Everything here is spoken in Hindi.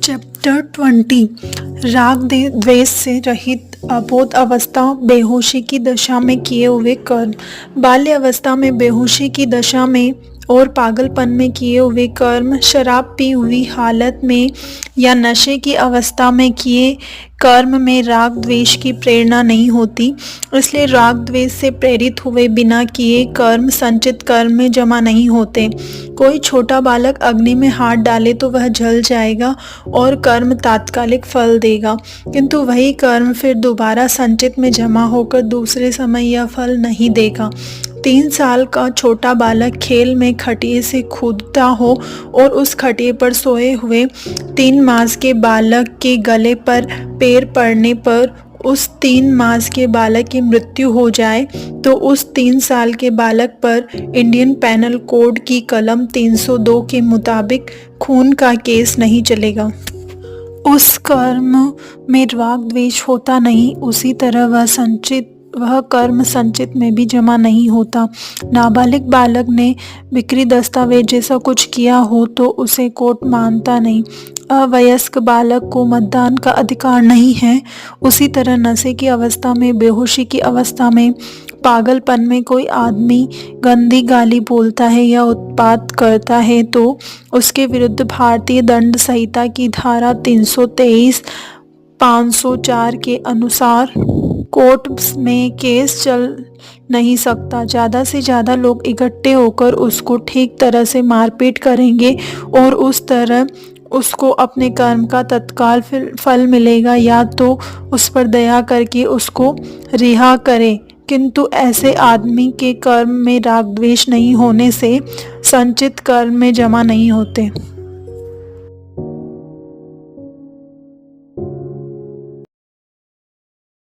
चैप्टर 20 राग द्वेष से रहित अबोध अवस्था बेहोशी की दशा में किए हुए कर्म। बाल्य अवस्था में बेहोशी की दशा में और पागलपन में किए हुए कर्म, शराब पी हुई हालत में या नशे की अवस्था में किए कर्म में राग द्वेष की प्रेरणा नहीं होती। इसलिए राग द्वेष से प्रेरित हुए बिना किए कर्म संचित कर्म में जमा नहीं होते। कोई छोटा बालक अग्नि में हाथ डाले तो वह जल जाएगा और कर्म तात्कालिक फल देगा, किंतु वही कर्म फिर दोबारा संचित में जमा होकर दूसरे समय यह फल नहीं देगा। 3 साल का छोटा बालक खेल में खटिए से कूदता हो और उस खटिए पर सोए हुए 3 मास के बालक के गले पर पैर पड़ने पर उस 3 मास के बालक की मृत्यु हो जाए तो उस 3 साल के बालक पर इंडियन पेनल कोड की कलम 302 के मुताबिक खून का केस नहीं चलेगा। उस कर्म में राग द्वेष होता नहीं, उसी तरह वह कर्म संचित में भी जमा नहीं होता। नाबालिग बालक ने बिक्री दस्तावेज जैसा कुछ किया हो तो उसे कोर्ट मानता नहीं। अवयस्क बालक को मतदान का अधिकार नहीं है। उसी तरह नशे की अवस्था में, बेहोशी की अवस्था में, पागलपन में कोई आदमी गंदी गाली बोलता है या उत्पात करता है तो उसके विरुद्ध भारतीय दंड संहिता की धारा 323, 504 के अनुसार कोर्ट में केस चल नहीं सकता। ज़्यादा से ज़्यादा लोग इकट्ठे होकर उसको ठीक तरह से मारपीट करेंगे और उस तरह उसको अपने कर्म का तत्काल फल मिलेगा, या तो उस पर दया करके उसको रिहा करें। किंतु ऐसे आदमी के कर्म में राग द्वेष नहीं होने से संचित कर्म में जमा नहीं होते।